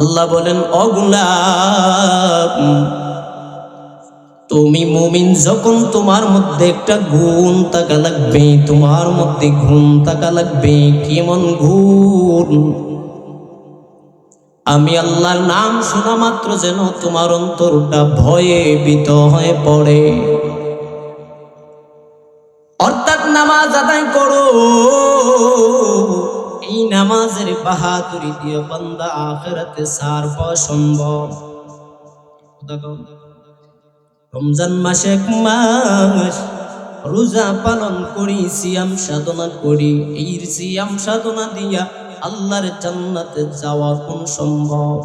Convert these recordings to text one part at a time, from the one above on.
আল্লাহ বলেন, ও গোলাম, তুমি মুমিন যখন তোমার মধ্যে একটা গুণ থাকা লাগবে, তোমার মধ্যে গুণ থাকা লাগবে। কেমন গুণ? আমি আল্লাহর নাম শোনা মাত্র যেন তোমার অন্তরটা ভয়ে ভীত হয়ে পড়ে। অর্থাৎ নামাজ আদায় করো, এই নামাজের বাহাদুরি দিয়ে বান্দা আখিরাতে সার পাওয়া সম্ভব। রমজান মাসে এক মাস রোজা পালন করি, সিয়াম সাধনা করি, এই সিয়াম সাধনা দিয়া আল্লাহর জান্নাতে যাওয়া কোন সম্ভব?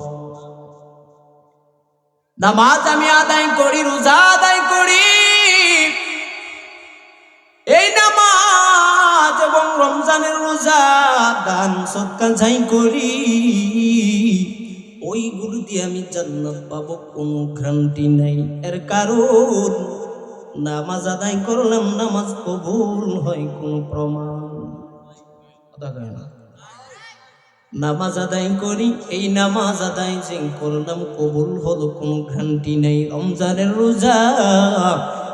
নামাজ আমি আদায় করি, রোজা আদায় করি, এই নামাজ এবং রমজানের রোজা দান সদকা যাই করি, ওইগুলো দিয়ে আমি জান্নাত পাবো কোনো গ্যারান্টি নাই। এর কারণ নামাজ আদায় করলাম, নামাজ কবুল হয় কোনো প্রমাণ? কথা কয় না। নামাজ আদায় করি, এই নামাজ আদায় যে করলাম কবুল হলো কোনো গ্যারান্টি নেই। রমজানের রোজা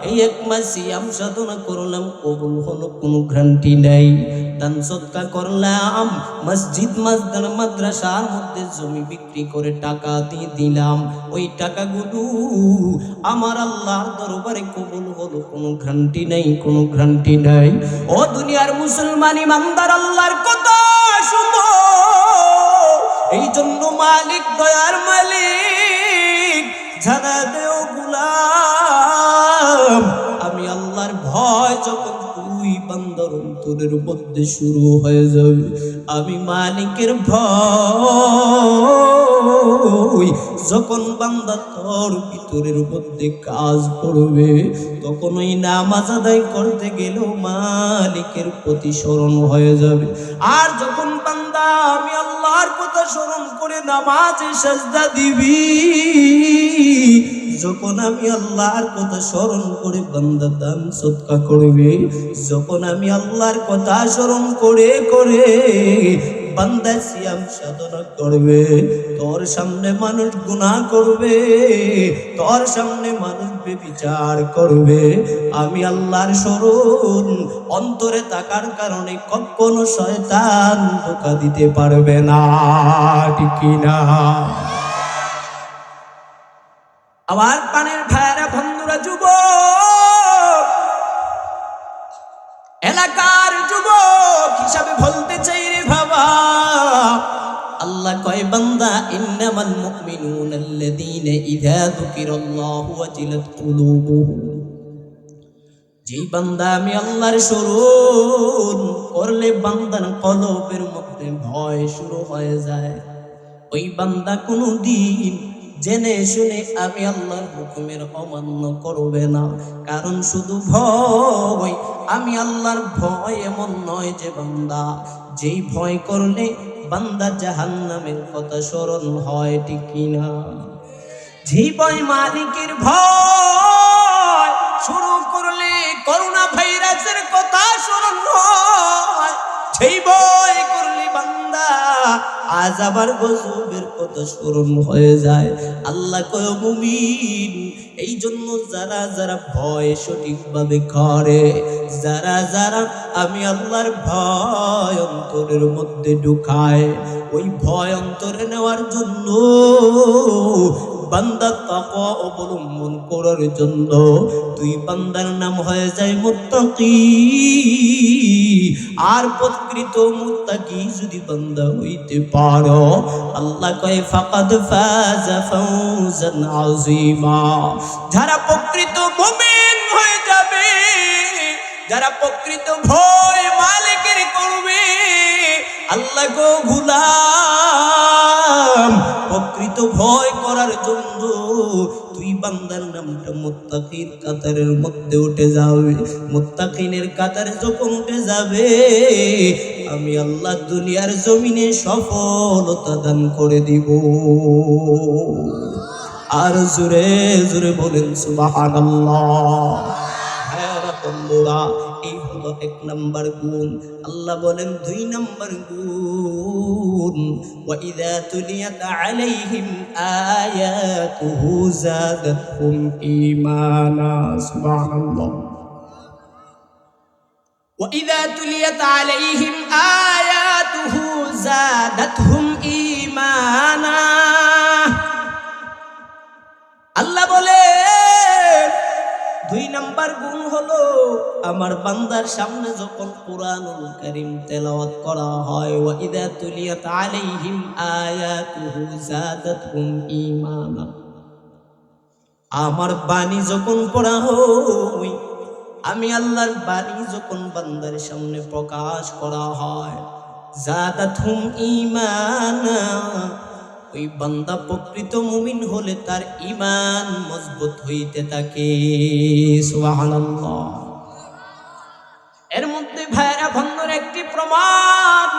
এই এক মাস সিয়াম সাধনা করলাম, কবুল হলো কোনো গ্যারান্টি নেই। দান সদকা করলাম, মসজিদ মাসদার মাদ্রাসার মধ্যে জমি বিক্রি করে টাকা দিয়ে দিলাম, ওই টাকাগুলো আমার আল্লাহর দরবারে কবুল হলো কোনো গ্যারান্টি নেই, কোনো গ্যারান্টি নেই। ও দুনিয়ার মুসলমান ইমানদার, আল্লাহর কথা শুনো। এই জন্য মালিক, দয়ার মালিক জানা দেও গোলাম, আমি আল্লাহর ভয় যখন তুই বান্দার অন্তরের মধ্যে শুরু হয়ে যাবে, আমি মালিকের ভয় যখন বান্দা তোর ভিতরের মধ্যে কাজ করবে, তখন ওই নামাজ আদায় করতে গেলেও মালিকের প্রতি স্মরণ হয়ে যাবে। আর যখন বান্দা আমি আল্লাহর কথা স্মরণ করে নামাজে সাজদা দিবি, যখন আমি আল্লাহর কথা স্মরণ করে বান্দা দান সদকা করবে, যখন আমি আল্লাহর কথা স্মরণ করে করে বান্দা সিয়াম সাধনা করবে, তোর সামনে মানুষ গুনাহ করবে, তোর সামনে মানুষ বেবিচার করবে, আমি আল্লাহর স্মরণ অন্তরে থাকার কারণে কখনো শয়তান ধোঁকা দিতে পারবে না, ঠিক কিনা? আমার পানের ভাইরা, বন্ধুরা, যুবক, এলাকার যুবক হিসাবে বলতে চাই রে বাবা, আল্লাহ কয় বান্দা, ইন্নামাল মুমিনুনা আল্লাযীনা ইযা যুকিরাল্লাহু ওয়াজিলাত কুলুবুহুম, যেই বান্দা আমি আল্লাহর স্মরণ করলে বান্দার কলবের মধ্যে ভয় শুরু হয়ে যায়, ওই বান্দা কোনদিন জেনে শুনে আমি আল্লাহর হুকুমের অমান্য করবে না। কারণ শুধু ভয়, আমি আল্লাহর ভয় এমন নয় যে বান্দা যেই ভয় করলে বান্দা জাহান্নামের কথা স্মরণ হয়, ঠিক কিনা? যেই ভয় মালিকের ভয় শুরু করলে করোনা ভাইরাসের কথা স্মরণ হয়, সেই ভয় করলে বান্দা আযাবার গজবের কথা স্মরণ হয়ে যায়। আল্লাহ কয় মুমিন, এই জন্য যারা যারা ভয় সঠিকভাবে করে, যারা যারা আমি আল্লাহর ভয় অন্তরের মধ্যে ঢুকায়, ওই ভয় অন্তরে নেওয়ার জন্য বান্দা তাকওয়া অবলম্বন করার জন্য তুই বান্দার নাম হয়ে যায় মুত্তাকি। আর প্রকৃত মুত্তাকি যদি বান্দা হইতে পারো, আল্লাহ কয় ফাকাদ ফাজা ফাওজান আযীমা, যারা প্রকৃত মুমিন হয়ে যাবে, যারা প্রকৃত ভয় মালিকের করবে, আল্লাহ গো গোলাম, প্রকৃত ভয় করার জন্য তুই বান্দার নামটা মুত্তাকির কাতারের মধ্যে উঠে যাবে। মুত্তাকিনের কাতারে যখন উঠে যাবে, আমি আল্লাহ দুনিয়ার জমিনে সফলতা দান করে দিব। আর জোরে জোরে বলেন সুবহানাল্লাহ। হ্যাঁ বন্ধুরা, এই হলো 1 নাম্বার গুণ। আল্লাহ বলেন 2 নাম্বার গুণ, ওয়া ইযা তুলিয়াত আলাইহিম আয়াতুহু যাদাতহুম ঈমানা। সুবহানাল্লাহ। وَإِذَا تُلِيَتْ عَلَيْهِمْ آيَاتُهُ زَادَتْهُمْ إِيمَانًا। আল্লাহ বলে 2 নাম্বার গুণ হলো আমার বান্দার সামনে যখন কুরআনুল কারীম তেলাওয়াত করা হয়, وَإِذَا تُلِيَتْ عَلَيْهِمْ آيَاتُهُ زَادَتْهُمْ إِيمَانًا। আমার বাণী যখন পড়া হয়, আমি আল্লাহর বাণী যখন বান্দার সামনে প্রকাশ করা হয়, জাদাতহুম ঈমানা, ওই বান্দা প্রকৃত মুমিন হলে তার ঈমান মজবুত হইতে থাকে। সুবহানাল্লাহ। এর মধ্যে ভাইরা বন্ধুর একটি প্রমাণ,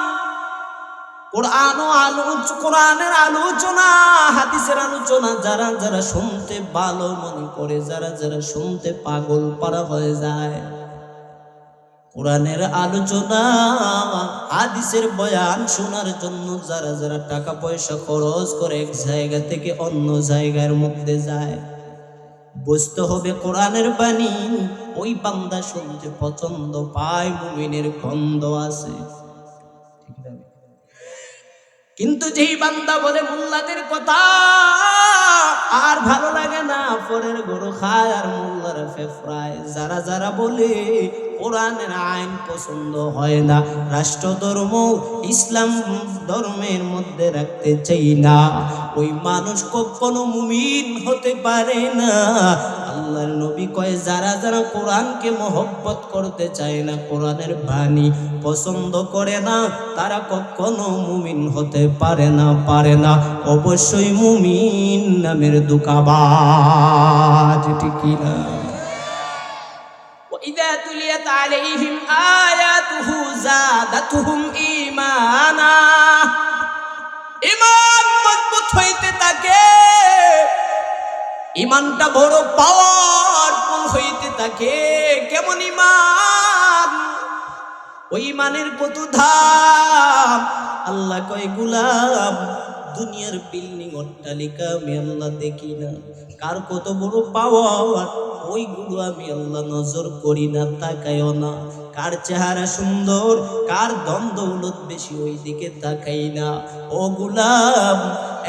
কোরআনের আলোচনা, হাদিসের আলোচনা যারা যারা শুনতে ভালো মনে করে, যারা যারা শুনতে পাগল পারা হয়ে যায়, কোরআনের আলোচনা হাদিসের বয়ান শোনার জন্য যারা যারা টাকা পয়সা খরচ করে এক জায়গা থেকে অন্য জায়গার মধ্যে যায়, বুঝতে হবে কোরআনের বাণী ওই বান্দা শুনতে পছন্দ পায়, মুমিনের গন্ধ আছে। কিন্তু যেই বান্দা বলে মোল্লাদের কথা আর ভালো লাগে না, পরের গরু খায় আর মোল্লারা ফেফড়ায়, যারা যারা বলে কোরআনের আইন পছন্দ হয় না, রাষ্ট্র ধর্ম ইসলাম ধর্মের মধ্যে রাখতে চাই না, ওই মানুষ কখনো মুমিন হতে পারে না। আল্লাহর নবী কয় যারা যারা কোরআনকে মহব্বত করতে চায় না, কোরআনের বাণী পছন্দ করে না, তারা কখনো মুমিন হতে পারে না, অবশ্যই মুমিন নামের দুকাবাজ। ঠিক না? وَإِذَا تُلِيَتْ عَلَيْهِمْ آيَاتُهُ زَادَتْهُمْ إِيمَانًا। ঈমান মজবুত হইতে থাকে, ঈমানটা বড় পাওয়ারফুল হইতে থাকে। কেমন ঈমান? ওই ঈমানের কত দাম! আল্লাহ কয় গোলাম, দুনিয়ার বিল্ডিং অট্টালিকা আমি আল্লাহ দেখি না, কার কত বড় পাওয়ার ওইগুলো আমি আল্লাহ নজর করি না, তাকাইও না। কার চেহারা সুন্দর, কার ধন দৌলত বেশি, ওই দিকে তাকাই না। ও গোলাম,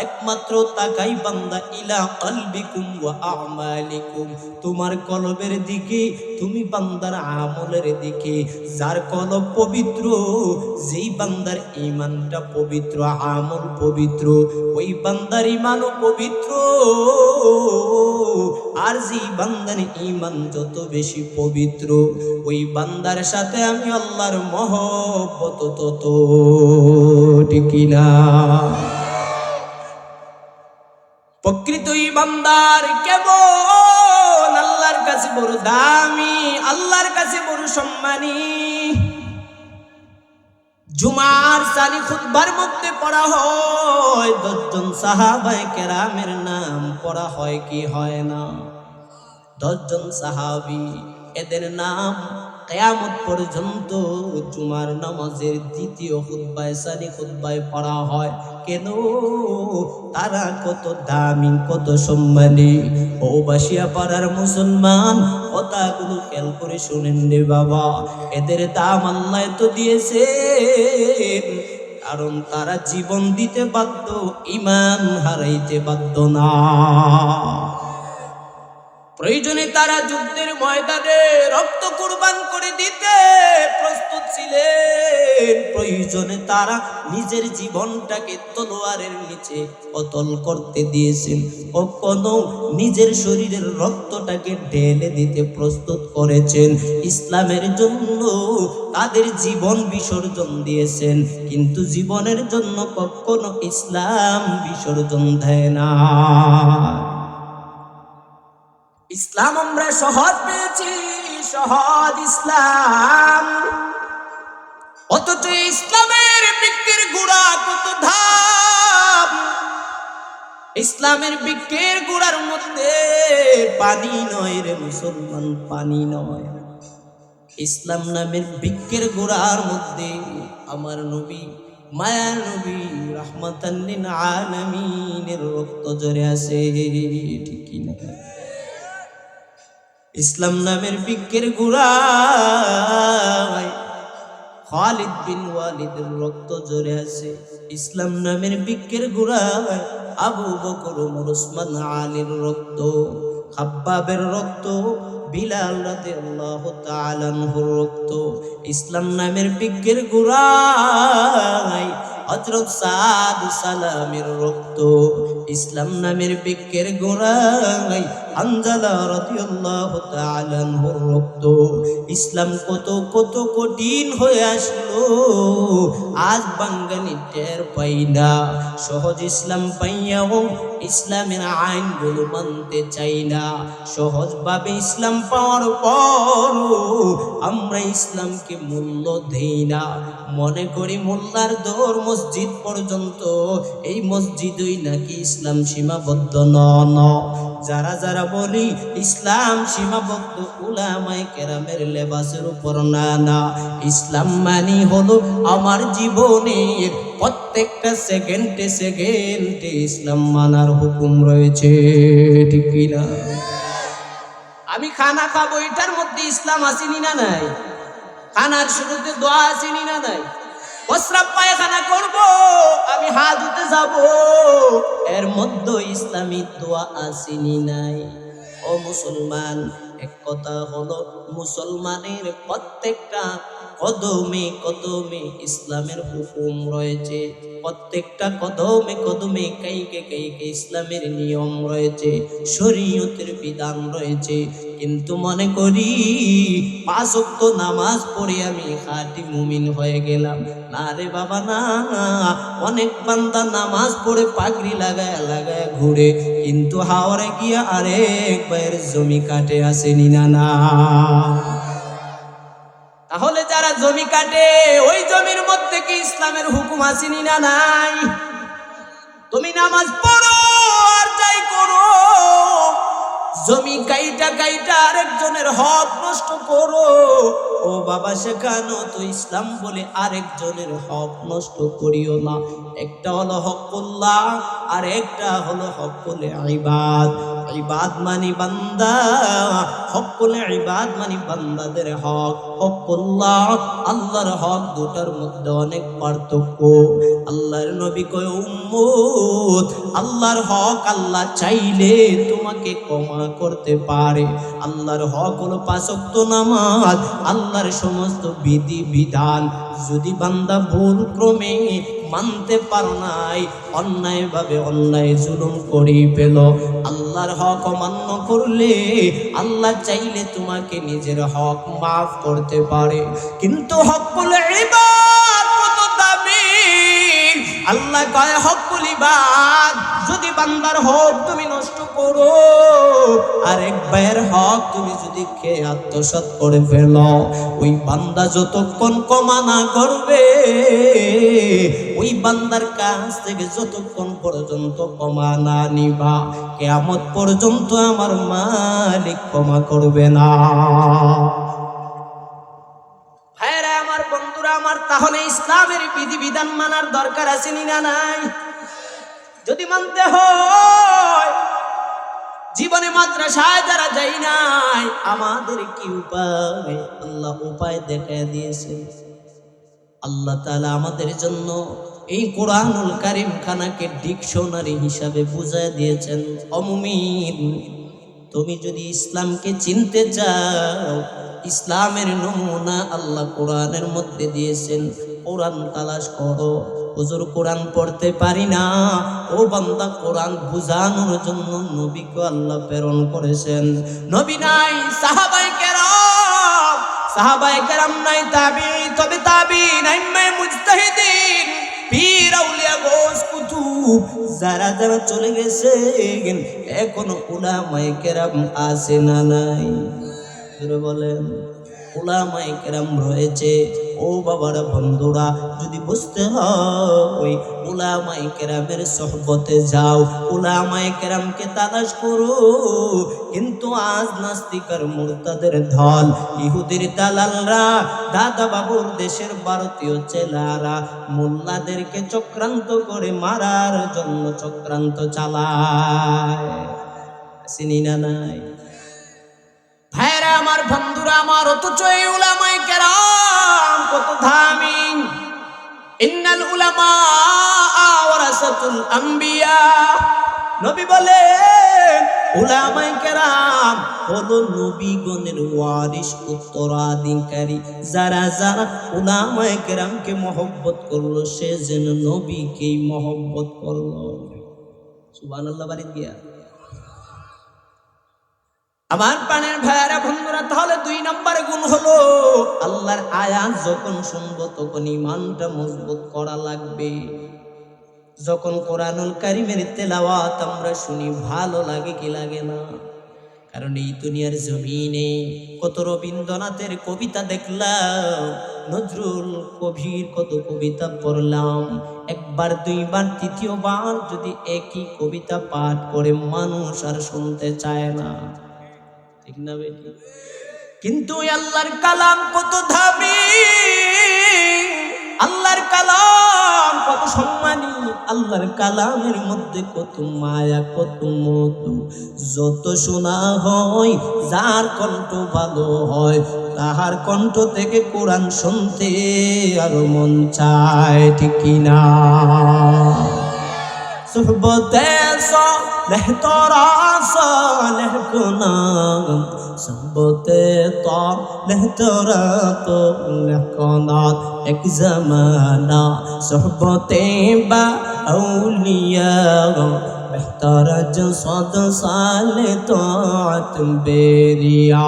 একমাত্র তাকাই বান্দা ইলা কলবিকুম ওয়া আমালিকুম, তোমার কলবের দিকে, তুমি বান্দার আমলের দিকে। যার কলব পবিত্র, যেই বান্দার ঈমানটা পবিত্র, আমল পবিত্র, ওই বান্দার ঈমানও পবিত্র। আর যেই বান্দার ঈমান যত বেশি পবিত্র, ওই বান্দার সাথে আমি আল্লাহর মহব্বত তত। ঠিক না? প্রকৃত ঈমানদার কেমন? আল্লাহর কাছে বড় দামি, আল্লাহর কাছে বড় সম্মানী। জুমার সানি খুতবার মধ্যে পড়া হয় 10 জন সাহাবায়ে কেরামের নাম পড়া হয় কি হয় না? 10 জন সাহাবী, এদের নাম কিয়ামত পর্যন্ত জুমার নামাজের দ্বিতীয় খুতবায়, সানি খুতবায় পড়া হয়। কেন? তারা কত দামি, কত সম্মানী। ও বাসিয়া পাড়ার মুসলমান, কথাগুলো খেয়াল করে শুনেন রে বাবা। এদের দাম আল্লাহ তো দিয়েছে, কারণ তারা জীবন দিতে বাধ্য, ঈমান হারাইতে বাধ্য না। প্রয়োজনে তারা যুদ্ধের ময়দানে রক্ত কুরবান করে দিতে প্রস্তুত ছিলেন। প্রয়োজনে তারা নিজের জীবনটাকে তলোয়ারের নিচে কতল করতে দিয়েছেন। কখনো নিজের শরীরের রক্তটাকে ঢেলে দিতে প্রস্তুত করেছেন। ইসলামের জন্য তাদের জীবন বিসর্জন দিয়েছেন, কিন্তু জীবনের জন্য কখনো ইসলাম বিসর্জন দেয় না। ইসলাম আমরা সহজ পেয়েছি, সহজ ইসলাম, অথচ ইসলামের বৃক্ষের গোড়া কত দাম। ইসলামের বৃক্ষের গোড়ার মধ্যে পানি নয় রে মুসলমান, পানি নয়। ইসলাম নামের বৃক্ষের গোড়ার মধ্যে আমার নবী, মায়ার নবী রাহমাতাল লিল আলামিনের রক্ত ঝরে আছে, ঠিক কি না? ইসলাম নামের বৃক্ষের গোড়ায় খালিদ বিন ওয়ালিদের রক্ত ঝরে আছে। ইসলাম নামের বৃক্ষের গোড়ায় আবু বকর, ওমর, ওসমান, আলীর রক্ত, খাব্বাবের রক্ত, বিলাল রাদিয়াল্লাহু তাআলা আনহুর রক্ত। ইসলাম নামের বৃক্ষের গোড়ায় হযরত সাদ সালামের রক্ত। ইসলাম নামের বৃক্ষের গোড়ায় হানজালা রাদিয়াল্লাহু তাআলা আনহুর রক্ত। ইসলাম কত কত কঠিন হয়ে আসলো, আজ বাঙালি টের পাই না। সহজ ইসলাম পাইয়াও ইসলামের আইনগুলো মানতে চাই না। সহজভাবে ইসলাম পাওয়ার পর আমরা ইসলামকে মূল্য দেই না। মনে করি মোল্লার দৌড় মসজিদ পর্যন্ত, এই মসজিদই নাকি ইসলাম সীমাবদ্ধ নন। যারা যারা বলি ইসলাম সীমাবদ্ধ, উলামায়ে কেরামের লেবাসের উপর না, না। ইসলাম মানি হলো আমার জীবনের প্রত্যেকটা সেকেন্ডে সেকেন্ডে ইসলাম মানার হুকুম রয়েছে, ঠিক কি না? আমি খানা খাবো, এটার মধ্যে ইসলাম আসেনি না নাই? খানার শুরুতে দোয়া আসেনি না নাই? প্রস্রাব পায়খানা করব, আমি হাত ধুতে যাব, এর মধ্যে ইসলামী দোয়া আসেনি নাই? ও মুসলমান, এক কথা হলো মুসলমানের প্রত্যেকটা কদমে কদমে ইসলামের হুকুম রয়েছে। প্রত্যেকটা কদমে কদমে কাইকে কাইকে ইসলামের নিয়ম রয়েছে, শরীয়তের বিধান রয়েছে। কিন্তু মনে করি 5 ওয়াক্ত নামাজ পড়ে আমি খাঁটি মুমিন হয়ে গেলাম। না রে বাবা না, অনেক বান্দা নামাজ পড়ে পাগড়ি লাগায় লাগায় ঘুরে, কিন্তু হাওরে গিয়া আরেক ভাইয়ের জমি কাটে আসেনি না না? তাহলে যারা জমি কাটে, ওই জমির মধ্যে কি ইসলামের হুকুম আসেনি না নাই? তুমি নামাজ পড়ো আর যাই করো, জমি কাইটা কাইটা আরেকজনের হক নষ্ট করো, ও বাবা শেখানো তো ইসলাম বলে আরেকজনের হক নষ্ট করিও না। একটা হলো হকুল্লাহ আর একটা হলো হকুল ইবাদ। ইবাদ মানি বান্দা, হকুল ইবাদ মানি বান্দাদের হক। হকুল্লাহ আল্লাহর হক, দুটার মধ্যে অনেক পার্থক্য। আল্লাহর নবী কয় উম্মত, আল্লাহর হক আল্লাহ চাইলে তোমাকে ক্ষমা করতে পারে। আল্লাহর হক হলো 5 ওয়াক্ত নামাজ, আল্লাহর সমস্ত বিধি বিধান। যদি বান্দা ভুল ক্রমে মানতে পারো নাই, অন্যায় ভাবে অন্যায় জুলুম করে পেল, আল্লাহর হক অমান্য করলে আল্লাহ চাইলে তোমাকে নিজের হক মাফ করতে পারে। কিন্তু হকুল ইবাদ কত দামি! আল্লাহ কয় হকুল ইবাদ, যদি বান্দার হক তুমি নষ্ট করো, আরেক ভাইয়ের হক তুমি যদি খেয়ে আত্মসাৎ করে ফেলো, ওই বান্দা যতক্ষণ ক্ষমা না করবে, ওই বান্দার কাছ থেকে যতক্ষণ পর্যন্ত ক্ষমা না নিবা, কিয়ামত পর্যন্ত আমার মালিক ক্ষমা করবে না। ভাইরা আমার, বন্ধুরা আমার, তাহলে ইসলামের বিধিবিধান মানার দরকার আছে না নাই? যদি মানতে হয়, জীবনে মাদ্রাসায় যারা যাই নাই, আমাদের কি উপায়? আল্লাহ উপায় দেখায় দিয়েছেন। আল্লাহ তাআলা আমাদের জন্য এই কোরআনুল কারীম খানাকে ডিকশনারি হিসাবে বুঝায় দিয়েছেন। ও মুমিন, তুমি যদি ইসলামকে চিনতে চাও, ইসলামের নমুনা আল্লাহ কোরআনের মধ্যে দিয়েছেন। কোরআন তালাশ করো। হুজুর কোরআন পড়তে পারি না, ও বান্দা, কোরআন বুঝানোর জন্য নবীকে আল্লাহ প্রেরণ করেছেন। নবী নাই, সাহাবায়ে কেরাম, সাহাবায়ে কেরাম নাই, তাবিঈ, তবে তাবিঈন, আইম্মা মুজতাহিদিন, পীর আউলিয়া গৌস কুতুব, যারা যারা চলে গেছেন, এখনো উলামায়ে কেরাম আছে না নাই? জোরে বলেন। উলামায়ে কেরাম রয়েছে। ও বাবারা, বন্ধুরা, যদি বুঝতে হয় উলামায়ে কেরামের সোহবতে যাও, উলামায়ে কেরামকে তালাশ করো। কিন্তু আজ নাস্তিক আর মুরতাদের দল, ইহুদির দালালরা, দাদা বাবুর দেশের ভারতীয় চেলারা মোল্লাদেরকে চক্রান্ত করে মারার জন্য চক্রান্ত চালায়। চিনি না নাই ভাইরা আমার, বন্ধুরা আমার, অথচ এই উলামায়ে কেরাম কত দামি। ইন্নাল উলামা ওয়ারাসাতুল আম্বিয়া, নবী বলেন উলামায়ে কেরাম হলো নবীগণের ওয়ারিস, উত্তরাধিকারী। যারা যারা উলামায়ে কেরামকে মহব্বত করলো সে যেন নবীকেই মহব্বত করলো। সুবহানাল্লাহ বাড়ি দিয়া আমার প্রাণের ভাইয়েরা বন্ধুরা, তাহলে 2 নম্বর গুণ হলো আল্লাহর আয়াত যখন শুনবো তখন ঈমানটা মজবুত করা লাগবে। যখন কোরআনুল কারীমের তেলাওয়াত আমরা শুনি ভালো লাগে কি লাগে না? কারণ এই দুনিয়ার জমিনে কত রবীন্দ্রনাথের কবিতা দেখলাম, নজরুল কবির কত কবিতা পড়লাম, একবার দুইবার তৃতীয়বার যদি একই কবিতা পাঠ করে মানুষ আর শুনতে চায় না, ঠিক না বেটি? কিন্তু আল্লাহর কালাম কত দামি, আল্লাহর কালাম কত সম্মানী, আল্লাহর কালামের মধ্যে কত মায়া, কত মধু। যত শোনা হয় যার কণ্ঠ ভালো হয় তাহার কণ্ঠ থেকে কোরআন শুনতে আরো মন চায়, ঠিক কিনা? সুহবতে সালেহ তোরা সালেহ গুনাহ, সুহবতে সালেহ তোরা সালেহ গুনাহ। এক জামানা সুহবতে বা আউলিয়া, বেহতর जो 100 साल तौत बेरिया।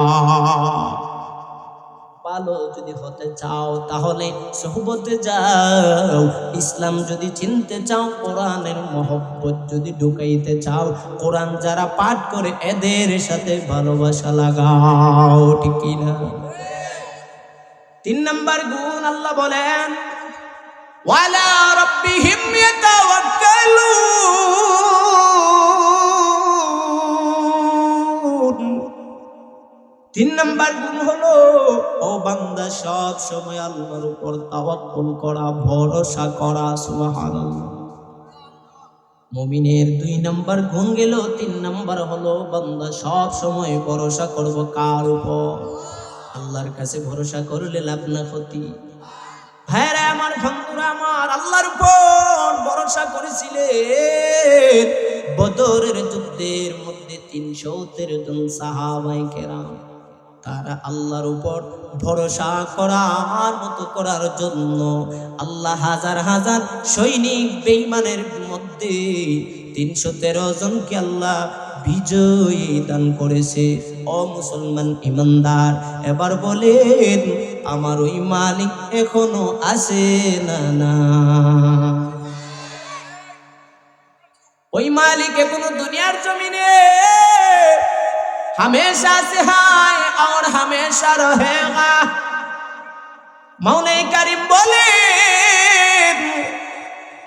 ভালো যদি হতে চাও তাহলে সোহবতে যাও। ইসলাম যদি চিনতে চাও, কোরআনের মহব্বত যদি ঢুকাইতে চাও, কোরআন যারা পাঠ করে এদের সাথে ভালোবাসা লাগাও, ঠিক কি না? 3 নম্বর গুণ আল্লাহ বলেন ওয়ালা রাব্বিহিম ইয়াতাওয়াক্কালুন। 3 নম্বর গুণ হলো ও বান্দা সব সময় আল্লাহর উপর তাওয়াক্কুল করা, ভরসা করা। সুবহানাল্লাহ। মুমিনের 2 নম্বর গুণ গেল। 3 নম্বর হলো বান্দা সব সময় ভরসা করব কার উপর? আল্লাহর কাছে ভরসা করলে লাভ না ক্ষতি। ভাইরা আমার, বন্ধুরা আমার, আল্লাহর উপর ভরসা করেছিলেন বদরের যুদ্ধের মধ্যে 313 জন সাহাবায়ে কেরাম। তারা আল্লাহর উপর ভরসা করার মতো করার জন্য আল্লাহ হাজার হাজার সৈনিক বেঈমানের মধ্যে 313 জনকে আল্লাহ বিজয় দান করেছে। ও মুসলমান ইমানদার, এবার বলেন আমার ওই মালিক এখনো আছে না? না, ওই মালিক এখনো দুনিয়ার জমিনে हमेशा से है और हमेशा रहेगा। मौला करीम बोले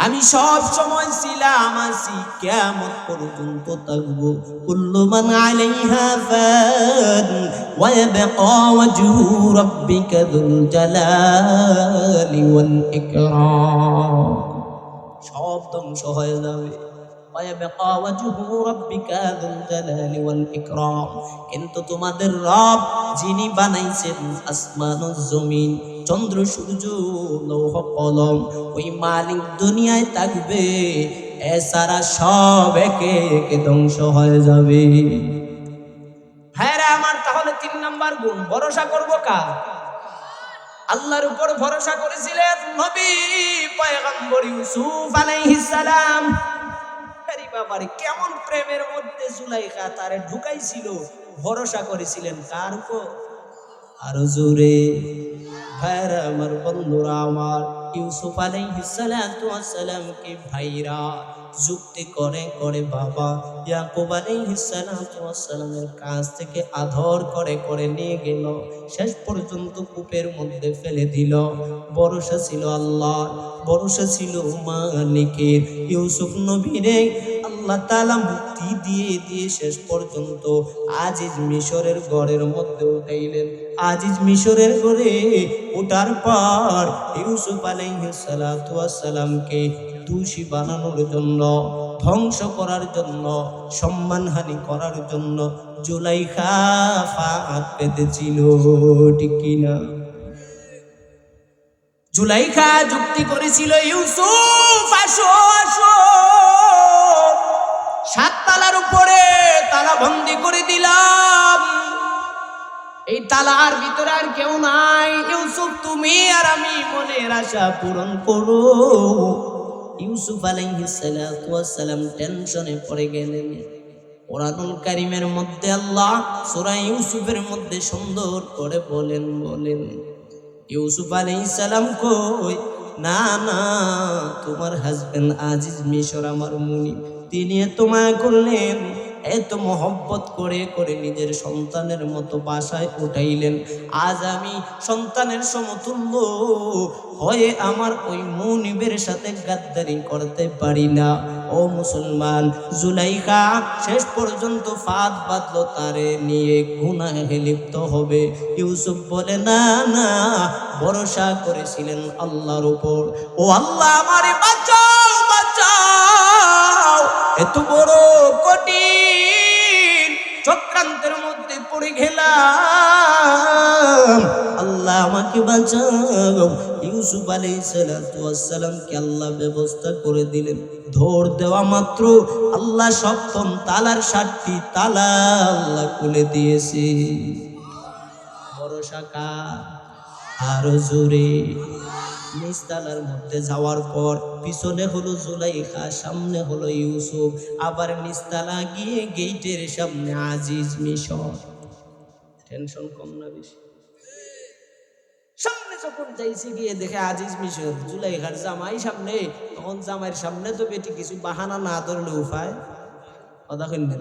আমি সব সময় ছিলাম, আছি, কিয়ামত পর্যন্ত থাকবো। কুল্লু মান আলাইহা ফান ওয়া ইয়াবকা ওয়াজহু রাব্বিকা যুল জালালি ওয়াল ইকরাম। সব ধ্বংস হয়ে যাবে। ويبقى وجه ربك ذو الجلال والإكرام। কিন্তু তোমাদের রব যিনি বানাইছেন আসমান ও জমিন, চন্দ্র সূর্য, লৌহ কলম, ওই মালিক দুনিয়ায় থাকবে, এছাড়া সব একে একে ধ্বংস হয়ে যাবে। হ্যাঁ রে আমার, তাহলে 3 নম্বর গুণ, ভরসা করবো কার? আল্লাহর উপর ভরসা করেছিলেন নবী পয়গম্বর ইউসুফ আলাইহিস সালাম। বাবারে, কেমন প্রেমের মধ্যে জুলাইখা তারে ঢুকাইছিল, ভরসা করেছিলেন কার উপর? আরো জোরে। ভাইরা আমার, বন্ধুরা আমার, ইউসুফ আলাইহিস সালাতু ওয়াস সালাম কে ভাইরা যুক্তি করে করে বাবা ইয়াকুব আলাইহিস সালাতু ওয়াস সালামের কাছ থেকে আদর করে করে নিয়ে গেল, শেষ পর্যন্ত কূপের মধ্যে ফেলে দিল। ভরসা ছিল আল্লাহ, ভরসা ছিল মালিকের। ইউসুফ নবীরে আল্লাহ তাআলা মুক্তি দিয়ে দিয়ে শেষ পর্যন্ত আজিজ মিশরের ঘরের মধ্যে উঠাইলেন। আজিজ মিশরের ঘরে ওঠার পর ইউসুফ আলাইহিস সালাতু ওয়াস সালামকে দোষী বানানোর জন্য, ধ্বংস করার জন্য, সম্মানহানি করার জন্য জুলাইখা ফাঁদ পেতেছিল, ঠিক কিনা? জুলাইখা যুক্তি করেছিল, ইউসুফ আসো আসো, 7 তালার উপরে তালা বন্দি করে দিলাম, এই তালার ভিতরে আর কেউ নাই, ইউসুফ তুমি আর আমি মনের আশা পূরণ করো। ইউসুফ আলাইহিস সালাতু ওয়াস সালাম টেনশনে পড়ে গেলেন। কোরআনুল কারীমের মধ্যে আল্লাহ সূরা ইউসুফের মধ্যে সুন্দর করে বলেন ইউসুফ আলাইহিস সালাম কই, না না, তোমার হাজবেন্ড আজিজ মিশর আমার মুনি, তিনি তোমায় করলেন, এত মহব্বত করে করে নিজের সন্তানের মতো বাসায় উঠাইলেন। আজ আমি সন্তানের সমতুল্য হয়ে আমার ওই মুনিবের সাথে গাদ্দারি করতে পারি না। ও মুসলমান, জুলাইখা শেষ পর্যন্ত ফাঁদ বাঁধলো তারে নিয়ে গুনাহে লিপ্ত হবে। ইউসুফ বলে না না, ভরসা করেছিলেন আল্লাহর উপর। ও আল্লাহ আমারে বাঁচাও বাঁচাও, এত বড় কঠিন চক্রান্তের মধ্যে পড়ে গেলাম, আল্লাহ আমাকে বাঁচাও। ইউসুফ আলাইহিস সালাতু ওয়াস সালামকে আল্লাহ ব্যবস্থা করে দিলেন। ধর দেওয়া মাত্র আল্লাহ সপ্তম তালার 7টি তালা আল্লাহ খুলে দিয়েছে। ভরসা কার? আরো জোরে। নিস্তালার মধ্যে যাওয়ার পর পিছনে হলো জুলাইখা, সামনে হলো ইউসুফ, আবার নিস্তালা গিয়ে গেটের সামনে আজিজ মিশর। টেনশন কম না বেশি? সামনে যখন যাইছে গিয়ে দেখে আজিজ মিশর, জুলাইখার জামাই সামনে, তখন জামাইয়ের সামনে তো বেটি কিছু বাহানা না ধরলে উপায় কথা কইন না,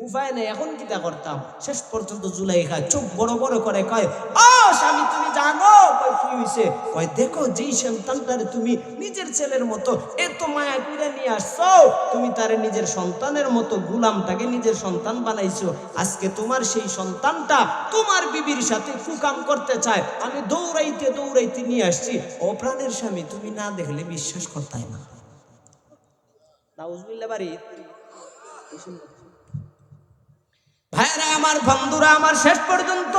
উপায় নেই, এখন কিটা করতাম। শেষ পর্যন্ত জুলাইখা চোখ বড় বড় করে কয়, ও স্বামী তুমি জানো? কয় কি হইছে? কয় দেখো, যেই সন্তানটারে তুমি নিজের ছেলের মতো এত মায়া করে নিয়ে আসছো, তুমি তারে নিজের সন্তানের মতো, গোলামটাকে নিজের সন্তান বানাইছো, আজকে তোমার সেই সন্তানটা তোমার বিবির সাথে কুকাম করতে চায়, আমি দৌড়াইতে দৌড়াইতে নিয়ে আসছি। ও প্রাণের স্বামী, তুমি না দেখলে বিশ্বাস করতাই না। নাউজুবিল্লাহ বাড়ি। ভাইরা আমার, বন্ধুরা আমার, শেষ পর্যন্ত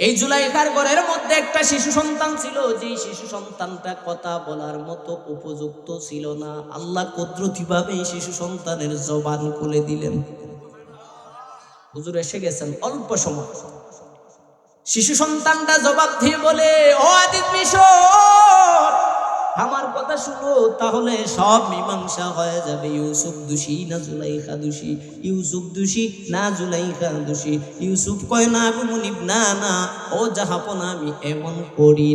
এই জুলাইখার ঘরের মধ্যে একটা শিশু সন্তান ছিল, যেই শিশু সন্তানটা কথা বলার মতো উপযুক্ত ছিল না। আল্লাহ কুদরতিভাবে এই শিশু সন্তানের জবান খুলে দিলেন। হুজুর এসে গেছেন অল্প সময়। শিশু সন্তানটা জবাব দিয়ে বলে, ও আজিজ মিশর, আমার কথা শুনো, তাহলে সব মীমাংসা হয়ে যাবে। ইউসুফ দোষী না জুলাইখা দোষী? ইউসুফ দোষী না জুলাইখা দোষী? ইউসুফ কয় না গো মুনিব, না না, ও জাহাপনা, আমি এমন করি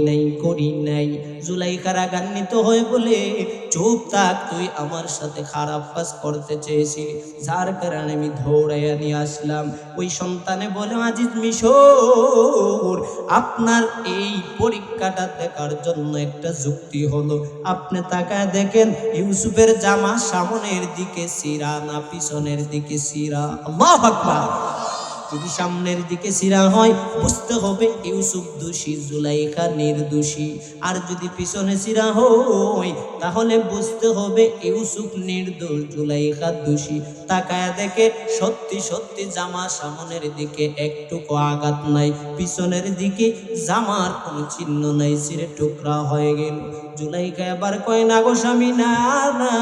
নাই। জুলাইখা রাগান্বিত হয়ে বলে, চুপ থাক, তুই আমার সাথে খারাপ কাজ করতে চেয়েছিলি, যার কারণে আমি দৌড়াইয়া নিয়ে আসলাম। ওই সন্তানে বলে, আজিজ মিশর, আপনার এই পরীক্ষাটা দেখার জন্য একটা যুক্তি হলো, আপনি তাকায় দেখেন ইউসুফের জামা সামনের দিকে ছিঁড়া না পিছনের দিকে ছিঁড়া? আল্লাহু আকবার। যদি সামনের দিকে ছিঁড়া হয় বুঝতে হবে ইউসুফ দোষী, জুলাইখা নির্দোষী। আর যদি পিছনে ছিঁড়া হয় তাহলে বুঝতে হবে ইউসুফ নির্দোষ, জুলাইখা দোষী। তাকায় দেখে সত্যি সত্যি জামা সামনের দিকে একটুকু আঘাত নাই, পিছনের দিকে জামার কোনো চিহ্ন নাই, ছিঁড়ে টুকরা হয়ে গেল। জুলাইখা এবার কয়, না গো স্বামী, না না,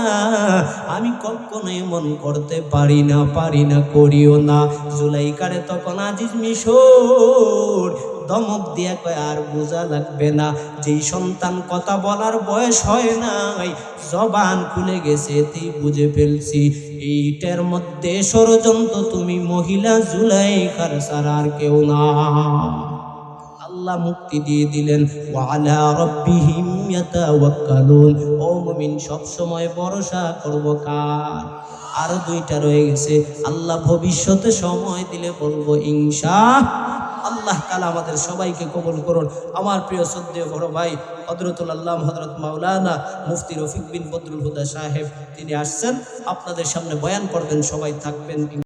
আমি কখনো এমন করতে পারি না, করিও না। জুলাইখারে তখন আজিজ মিশর ধমক দিয়া কয়, আর বোঝা লাগবে না, যেই সন্তান কথা বলার বয়স হয় নাই, জবান খুলে গেছে, তুই বুঝে ফেলছি এইটার মধ্যে ষড়যন্ত্র তুমি মহিলা জুলাইখার ছাড়া আর কেউ না। আল্লাহ মুক্তি দিয়ে দিলেন। ওয়া আলা রাব্বিহিম ইয়াতাওয়াক্কালুন। ও মুমিন, সব সময় ভরসা করব কার? আরো দুইটা রয়ে গেছে, আল্লাহ ভবিষ্যতে সময় দিলে বলবো ইনশাআল্লাহ। তাআলা আমাদের সবাইকে কবুল করুন। আমার প্রিয় শ্রদ্ধেয় বড় ভাই হযরতুল আল্লামা হযরত মাওলানা মুফতি রফিক বিন বদরুল হুদা সাহেব, তিনি আসছেন আপনাদের সামনে বয়ান করবেন, সবাই থাকবেন।